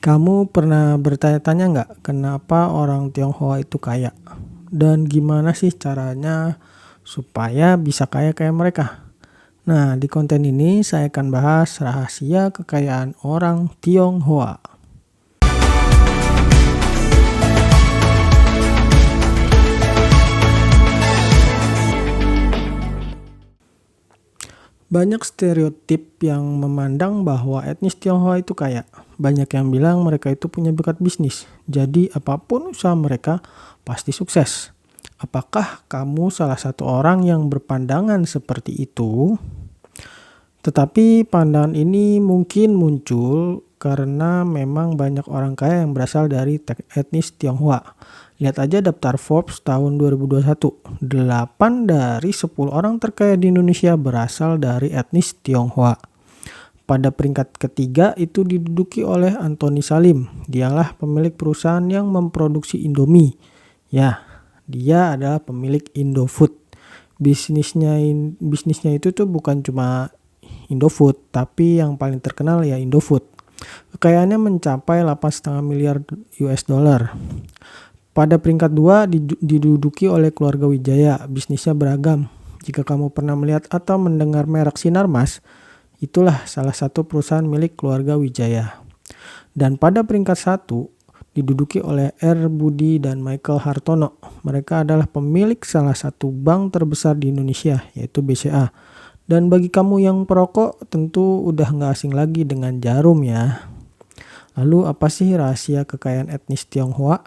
Kamu pernah bertanya-tanya nggak kenapa orang Tionghoa itu kaya? Dan gimana sih caranya supaya bisa kaya kayak mereka? Nah, di konten ini saya akan bahas rahasia kekayaan orang Tionghoa. Banyak stereotip yang memandang bahwa etnis Tionghoa itu kaya. Banyak yang bilang mereka itu punya bakat bisnis. Jadi apapun usaha mereka pasti sukses. Apakah kamu salah satu orang yang berpandangan seperti itu? Tetapi pandangan ini mungkin muncul karena memang banyak orang kaya yang berasal dari etnis Tionghoa. Lihat aja daftar Forbes tahun 2021. 8 dari 10 orang terkaya di Indonesia berasal dari etnis Tionghoa. Pada peringkat ketiga itu diduduki oleh Antoni Salim. Dialah pemilik perusahaan yang memproduksi Indomie. Ya, dia adalah pemilik Indofood. Bisnisnya itu tuh bukan cuma Indofood, tapi yang paling terkenal ya Indofood. Kekayaannya mencapai 8,5 miliar US dollar. Pada peringkat 2 diduduki oleh keluarga Wijaya. Bisnisnya beragam. Jika kamu pernah melihat atau mendengar merek Sinarmas, itulah salah satu perusahaan milik keluarga Wijaya. Dan pada peringkat 1 diduduki oleh R. Budi dan Michael Hartono. Mereka adalah pemilik salah satu bank terbesar di Indonesia, yaitu BCA. Dan bagi kamu yang perokok tentu udah nggak asing lagi dengan Jarum ya. Lalu apa sih rahasia kekayaan etnis Tionghoa?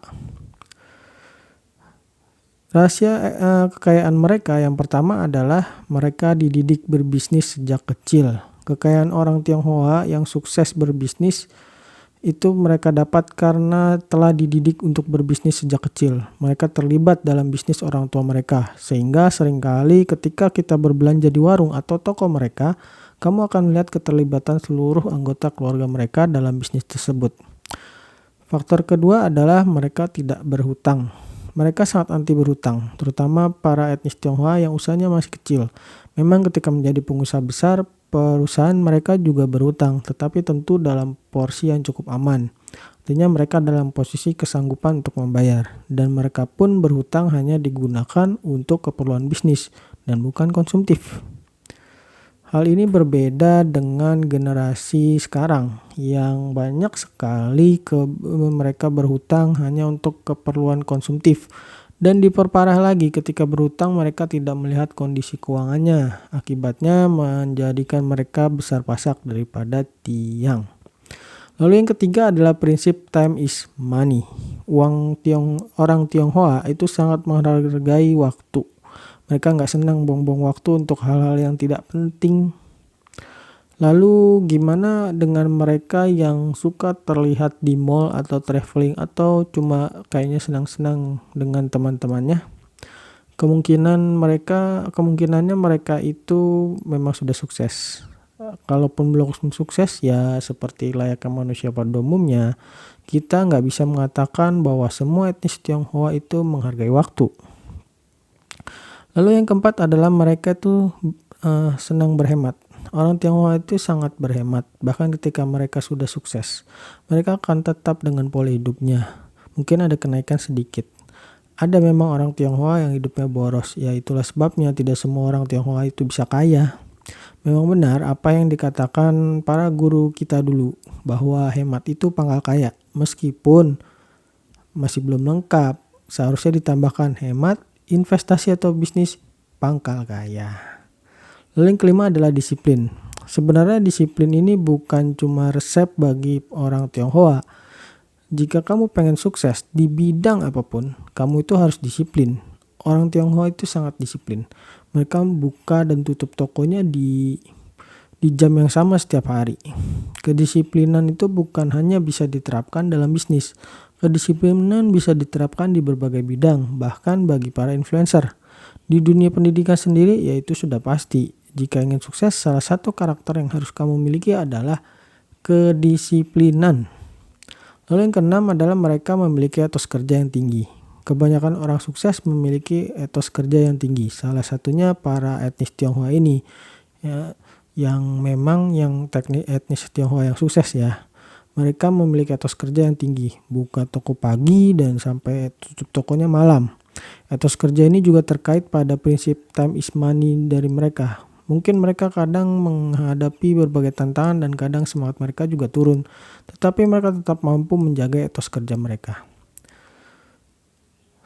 Rahasia kekayaan mereka yang pertama adalah mereka dididik berbisnis sejak kecil. Kekayaan orang Tionghoa yang sukses berbisnis itu mereka dapat karena telah dididik untuk berbisnis sejak kecil. Mereka terlibat dalam bisnis orang tua mereka. Sehingga seringkali ketika kita berbelanja di warung atau toko mereka, kamu akan melihat keterlibatan seluruh anggota keluarga mereka dalam bisnis tersebut. Faktor kedua adalah mereka tidak berhutang. Mereka sangat anti berhutang, terutama para etnis Tionghoa yang usahanya masih kecil. Memang ketika menjadi pengusaha besar, perusahaan mereka juga berhutang, tetapi tentu dalam porsi yang cukup aman. Artinya mereka dalam posisi kesanggupan untuk membayar, dan mereka pun berhutang hanya digunakan untuk keperluan bisnis dan bukan konsumtif. Hal ini berbeda dengan generasi sekarang yang banyak sekali mereka berhutang hanya untuk keperluan konsumtif. Dan diperparah lagi ketika berhutang mereka tidak melihat kondisi keuangannya. Akibatnya menjadikan mereka besar pasak daripada tiang. Lalu yang ketiga adalah prinsip time is money. Orang Tionghoa itu sangat menghargai waktu. Mereka nggak senang buang-buang waktu untuk hal-hal yang tidak penting. Lalu gimana dengan mereka yang suka terlihat di mall atau traveling atau cuma kayaknya senang-senang dengan teman-temannya? Kemungkinannya mereka itu memang sudah sukses. Kalaupun belum sukses ya seperti layaknya manusia pada umumnya, kita nggak bisa mengatakan bahwa semua etnis Tionghoa itu menghargai waktu. Lalu yang keempat adalah mereka itu senang berhemat. Orang Tionghoa itu sangat berhemat, bahkan ketika mereka sudah sukses. Mereka akan tetap dengan pola hidupnya. Mungkin ada kenaikan sedikit. Ada memang orang Tionghoa yang hidupnya boros, ya itulah sebabnya tidak semua orang Tionghoa itu bisa kaya. Memang benar apa yang dikatakan para guru kita dulu, bahwa hemat itu pangkal kaya. Meskipun masih belum lengkap, seharusnya ditambahkan hemat, investasi atau bisnis pangkal kaya. Lalu yang kelima adalah disiplin. Sebenarnya disiplin ini bukan cuma resep bagi orang Tionghoa. Jika kamu pengen sukses di bidang apapun, kamu itu harus disiplin. Orang Tionghoa itu sangat disiplin. Mereka buka dan tutup tokonya di jam yang sama setiap hari. Kedisiplinan itu bukan hanya bisa diterapkan dalam bisnis. Kedisiplinan bisa diterapkan di berbagai bidang, bahkan bagi para influencer. Di dunia pendidikan sendiri yaitu sudah pasti. Jika ingin sukses, salah satu karakter yang harus kamu miliki adalah kedisiplinan. Lalu yang keenam adalah mereka memiliki etos kerja yang tinggi. Kebanyakan orang sukses memiliki etos kerja yang tinggi. Salah satunya para etnis Tionghoa ini. Ya, yang memang etnis Tionghoa yang sukses ya. Mereka memiliki etos kerja yang tinggi, buka toko pagi dan sampai tutup tokonya malam. Etos kerja ini juga terkait pada prinsip time is money dari mereka. Mungkin mereka kadang menghadapi berbagai tantangan dan kadang semangat mereka juga turun, tetapi mereka tetap mampu menjaga etos kerja mereka.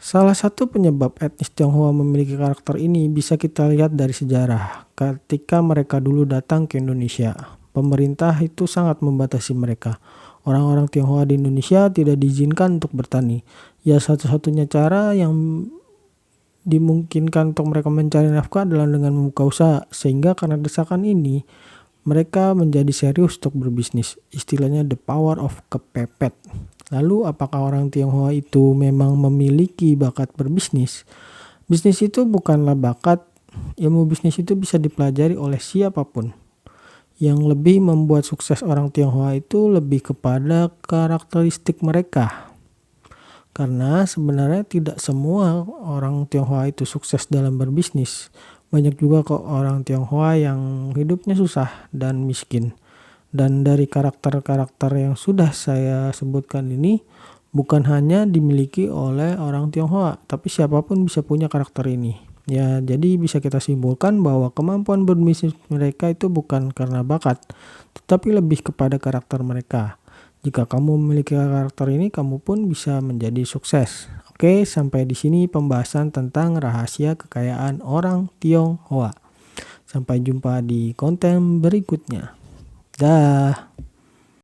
Salah satu penyebab etnis Tionghoa memiliki karakter ini bisa kita lihat dari sejarah. Ketika mereka dulu datang ke Indonesia, pemerintah itu sangat membatasi mereka. Orang-orang Tionghoa di Indonesia tidak diizinkan untuk bertani. Ya, satu-satunya cara yang dimungkinkan untuk mereka mencari nafkah adalah dengan membuka usaha. Sehingga karena desakan ini, mereka menjadi serius untuk berbisnis. Istilahnya the power of kepepet. Lalu apakah orang Tionghoa itu memang memiliki bakat berbisnis? Bisnis itu bukanlah bakat, ilmu bisnis itu bisa dipelajari oleh siapapun. Yang lebih membuat sukses orang Tionghoa itu lebih kepada karakteristik mereka. Karena sebenarnya tidak semua orang Tionghoa itu sukses dalam berbisnis. Banyak juga kok orang Tionghoa yang hidupnya susah dan miskin. Dan dari karakter-karakter yang sudah saya sebutkan ini bukan hanya dimiliki oleh orang Tionghoa, tapi siapapun bisa punya karakter ini. Ya, jadi bisa kita simpulkan bahwa kemampuan berbisnis mereka itu bukan karena bakat, tetapi lebih kepada karakter mereka. Jika kamu memiliki karakter ini, kamu pun bisa menjadi sukses. Oke, sampai di sini pembahasan tentang rahasia kekayaan orang Tionghoa. Sampai jumpa di konten berikutnya. Dah.